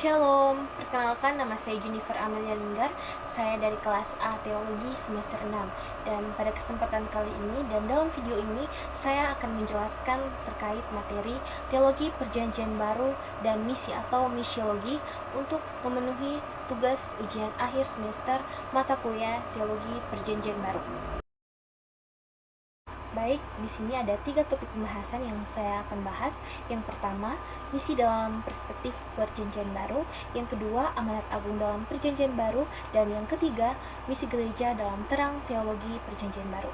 Shalom, perkenalkan nama saya Jennifer Amelia Linggar. Saya dari kelas A Teologi semester 6. Dan pada kesempatan kali ini dan dalam video ini saya akan menjelaskan terkait materi Teologi Perjanjian Baru dan misi atau misiologi untuk memenuhi tugas ujian akhir semester mata kuliah Teologi Perjanjian Baru. Baik, di sini ada 3 topik pembahasan yang saya akan bahas. Yang pertama, misi dalam perspektif Perjanjian Baru. Yang kedua, amanat agung dalam Perjanjian Baru. Dan yang ketiga, misi gereja dalam terang teologi Perjanjian Baru.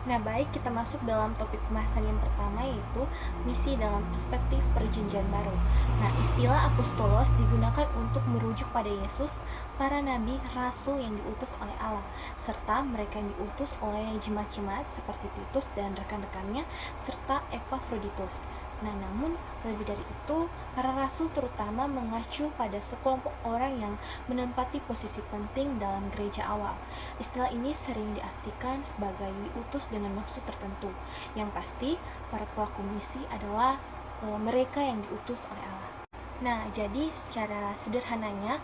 Nah, baik, kita masuk dalam topik pembahasan yang pertama, yaitu misi dalam perspektif Perjanjian Baru. Nah, istilah apostolos digunakan untuk merujuk pada Yesus, para nabi, rasul yang diutus oleh Allah, serta mereka yang diutus oleh jemaat-jemaat seperti Titus dan rekan-rekannya, serta Epafroditus. Nah, namun lebih dari itu, para rasul terutama mengacu pada sekelompok orang yang menempati posisi penting dalam gereja awal. Istilah ini sering diartikan sebagai diutus dengan maksud tertentu. Yang pasti, para pelaku misi adalah mereka yang diutus oleh Allah. Nah, jadi secara sederhananya,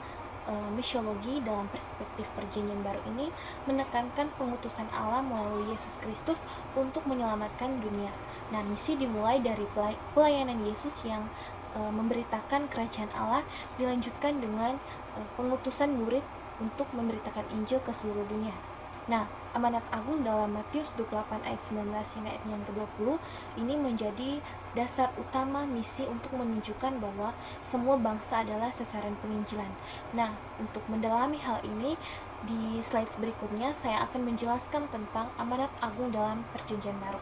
misiologi dalam perspektif Perjanjian Baru ini menekankan pengutusan Allah melalui Yesus Kristus untuk menyelamatkan dunia. Nah, misi dimulai dari pelayanan Yesus yang memberitakan kerajaan Allah, dilanjutkan dengan pengutusan murid untuk memberitakan Injil ke seluruh dunia. Nah, amanat agung dalam Matius 28 ayat 19 hingga ayat yang ke-20 ini menjadi dasar utama misi untuk menunjukkan bahwa semua bangsa adalah sasaran penginjilan. Nah, untuk mendalami hal ini, di slide berikutnya saya akan menjelaskan tentang amanat agung dalam Perjanjian Baru.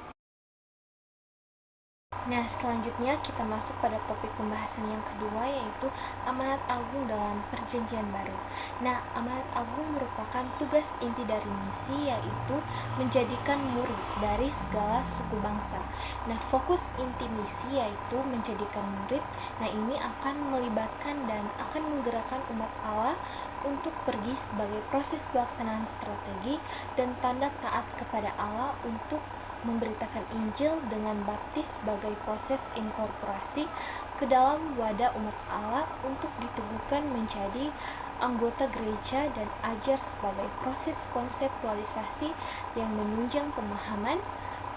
Nah, selanjutnya kita masuk pada topik pembahasan yang kedua, yaitu amanat agung dalam Perjanjian Baru. Nah, amanat agung merupakan tugas inti dari misi, yaitu menjadikan murid dari segala suku bangsa. Nah, fokus inti misi yaitu menjadikan murid. Nah, ini akan melibatkan dan akan menggerakkan umat Allah untuk pergi sebagai proses pelaksanaan strategi dan tanda taat kepada Allah untuk memberitakan Injil dengan baptis sebagai proses inkorporasi ke dalam wadah umat Allah untuk diteguhkan menjadi anggota gereja dan ajar sebagai proses konseptualisasi yang menunjang pemahaman,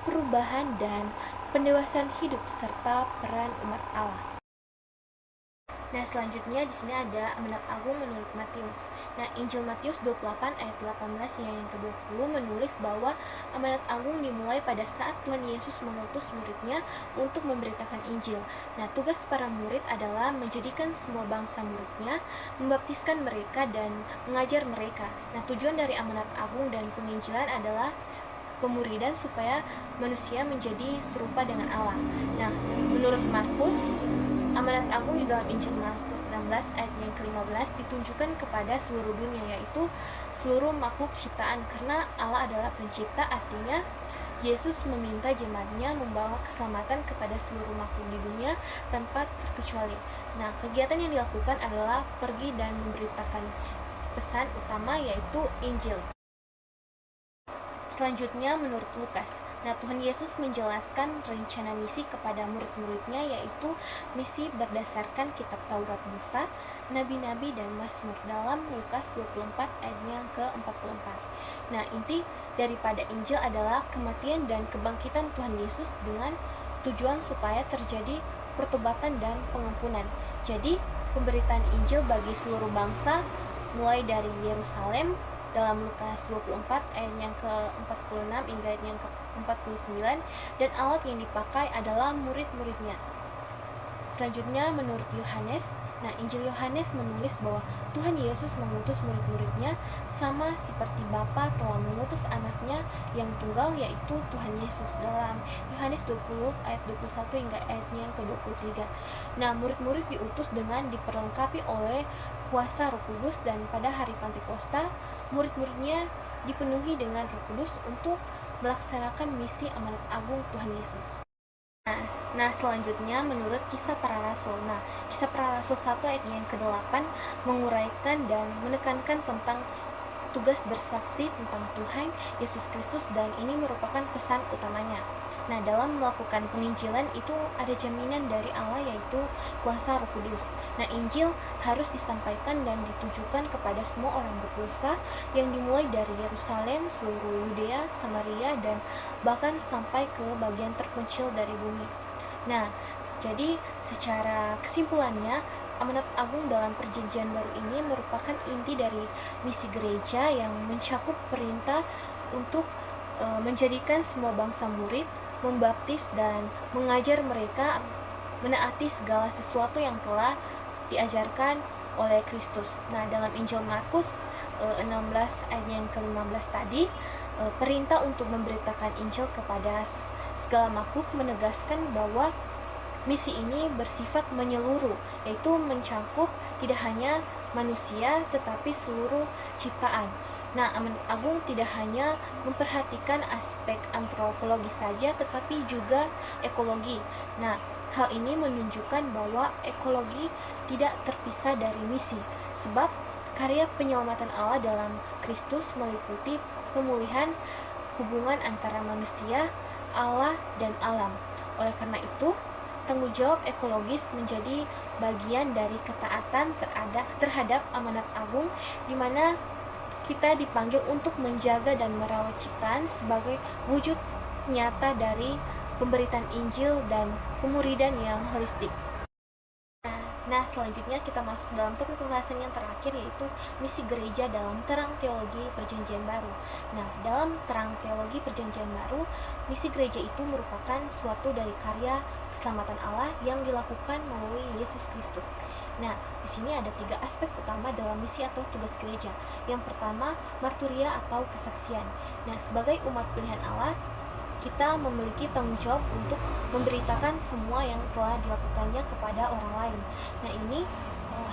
perubahan, dan pendewasaan hidup serta peran umat Allah. Nah, selanjutnya di sini ada amanat agung menurut Matius. Nah, Injil Matius 28 ayat 18 yang ke-20 menulis bahwa amanat agung dimulai pada saat Tuhan Yesus mengutus muridnya untuk memberitakan Injil. Nah, tugas para murid adalah menjadikan semua bangsa muridnya, membaptiskan mereka dan mengajar mereka. Nah, tujuan dari amanat agung dan penginjilan adalah pemuridan supaya manusia menjadi serupa dengan Allah. Nah, menurut Markus, amanat agung di dalam Injil Markus 16 ayat yang ke-15 ditunjukkan kepada seluruh dunia, yaitu seluruh makhluk ciptaan, karena Allah adalah pencipta, artinya Yesus meminta jemaatnya membawa keselamatan kepada seluruh makhluk di dunia tanpa terkecuali. Nah, kegiatan yang dilakukan adalah pergi dan memberitakan pesan utama, yaitu Injil. Selanjutnya menurut Lukas. Nah, Tuhan Yesus menjelaskan rencana misi kepada murid-muridnya, yaitu misi berdasarkan kitab Taurat Musa, nabi-nabi, dan Mazmur dalam Lukas 24 ayat yang ke-44. Nah, inti daripada Injil adalah kematian dan kebangkitan Tuhan Yesus dengan tujuan supaya terjadi pertobatan dan pengampunan. Jadi, pemberitaan Injil bagi seluruh bangsa mulai dari Yerusalem dalam Lukas 24 ayat yang ke-46 hingga ayat yang ke-49, dan alat yang dipakai adalah murid-muridnya. Selanjutnya menurut Yohanes. Nah, Injil Yohanes menulis bahwa Tuhan Yesus mengutus murid-muridnya sama seperti Bapa telah mengutus anaknya yang tunggal, yaitu Tuhan Yesus dalam Yohanes 20 ayat 21 hingga ayat yang ke-23. Nah, murid-murid diutus dengan diperlengkapi oleh kuasa Roh Kudus, dan pada hari Pantekosta murid-muridnya dipenuhi dengan Roh Kudus untuk melaksanakan misi amanat agung Tuhan Yesus. Nah, selanjutnya menurut Kisah Para Rasul. Nah, Kisah Para Rasul 1 ayat yang ke-8 menguraikan dan menekankan tentang tugas bersaksi tentang Tuhan Yesus Kristus, dan ini merupakan pesan utamanya. Nah, dalam melakukan penginjilan itu ada jaminan dari Allah, yaitu kuasa Roh Kudus. Nah, Injil harus disampaikan dan ditujukan kepada semua orang berdosa, yang dimulai dari Yerusalem, seluruh Yudea, Samaria, dan bahkan sampai ke bagian terpencil dari bumi. Nah, jadi secara kesimpulannya, amanat agung dalam perjanjian baru ini merupakan inti dari misi gereja yang mencakup perintah untuk menjadikan semua bangsa murid, membaptis dan mengajar mereka menaati segala sesuatu yang telah diajarkan oleh Kristus. Nah, dalam Injil Markus 16 ayat yang ke-15 tadi, perintah untuk memberitakan Injil kepada segala makhluk menegaskan bahwa misi ini bersifat menyeluruh, yaitu mencakup tidak hanya manusia tetapi seluruh ciptaan. Nah, amanat agung tidak hanya memperhatikan aspek antropologi saja tetapi juga ekologi. Nah, hal ini menunjukkan bahwa ekologi tidak terpisah dari misi, sebab karya penyelamatan Allah dalam Kristus meliputi pemulihan hubungan antara manusia, Allah, dan alam. Oleh karena itu, tanggung jawab ekologis menjadi bagian dari ketaatan terhadap amanat agung, di mana kita dipanggil untuk menjaga dan merawat ciptaan sebagai wujud nyata dari pemberitaan Injil dan pemuridan yang holistik. Nah, selanjutnya kita masuk dalam topik pembahasan yang terakhir, yaitu misi gereja dalam terang teologi perjanjian baru. Nah, dalam terang teologi perjanjian baru, misi gereja itu merupakan suatu dari karya keselamatan Allah yang dilakukan melalui Yesus Kristus. Nah, di sini ada 3 aspek utama dalam misi atau tugas gereja. Yang pertama, marturia atau kesaksian. Nah, sebagai umat pilihan Allah, kita memiliki tanggung jawab untuk memberitakan semua yang telah dilakukannya kepada orang lain. Nah, ini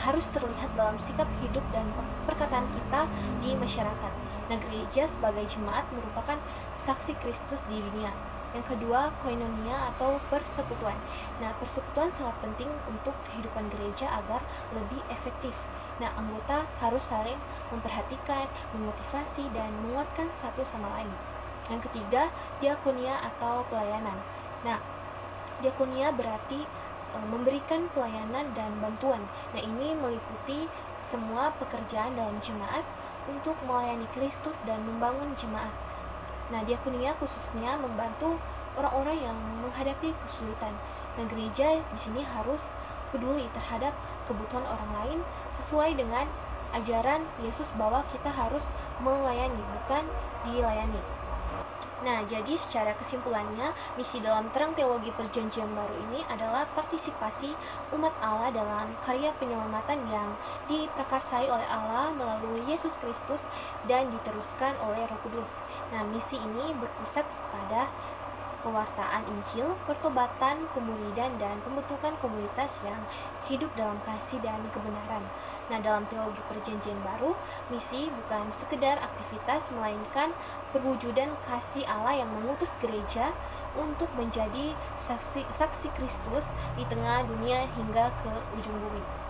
harus terlihat dalam sikap hidup dan perkataan kita di masyarakat. Nah, gereja sebagai jemaat merupakan saksi Kristus di dunia. Yang kedua, koinonia atau persekutuan. Nah, persekutuan sangat penting untuk kehidupan gereja agar lebih efektif. Nah, anggota harus saling memperhatikan, memotivasi, dan menguatkan satu sama lain. Yang ketiga, diakonia atau pelayanan. Nah, diakonia berarti memberikan pelayanan dan bantuan. Nah, ini meliputi semua pekerjaan dalam jemaat untuk melayani Kristus dan membangun jemaat. Nah, diakonia khususnya membantu orang-orang yang menghadapi kesulitan. Nah, gereja di sini harus peduli terhadap kebutuhan orang lain sesuai dengan ajaran Yesus bahwa kita harus melayani, bukan dilayani. Nah, jadi secara kesimpulannya, misi dalam terang teologi perjanjian baru ini adalah partisipasi umat Allah dalam karya penyelamatan yang diprakarsai oleh Allah melalui Yesus Kristus dan diteruskan oleh Roh Kudus. Nah, misi ini berpusat pada pewartaan Injil, pertobatan, pemuridan, dan pembentukan komunitas yang hidup dalam kasih dan kebenaran. Nah, dalam teologi perjanjian baru, misi bukan sekedar aktivitas, melainkan perwujudan kasih Allah yang mengutus gereja untuk menjadi saksi Kristus di tengah dunia hingga ke ujung bumi.